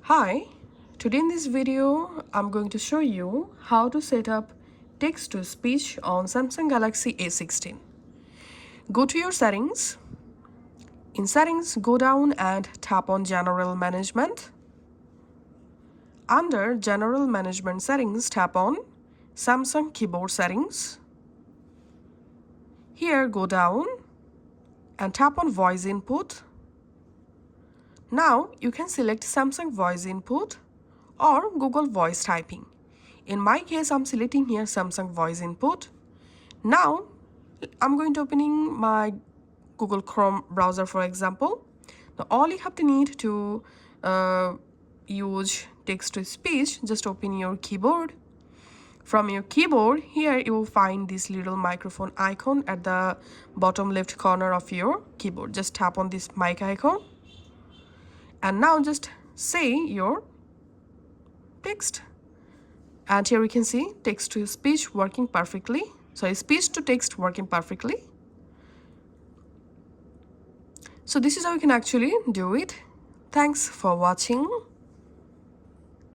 Hi, today in this video I'm going to show you how to set up text-to-speech on Samsung Galaxy A16. Go to your settings. In settings, go down and tap on General Management. Under General Management settings, tap on Samsung Keyboard Settings. Here, go down and tap on Voice Input. Now you can select Samsung Voice Input or Google Voice Typing. In my case, I'm selecting here Samsung Voice Input. Now I'm going to opening my Google Chrome browser, for example. Now all you have to need to use text-to-speech, just open your keyboard. From your keyboard, here you will find this little microphone icon at the bottom left corner of your keyboard. Just tap on this mic icon. And now just say your text. And here we can see text to speech working perfectly. So speech to text working perfectly. So this is how you can actually do it. Thanks for watching.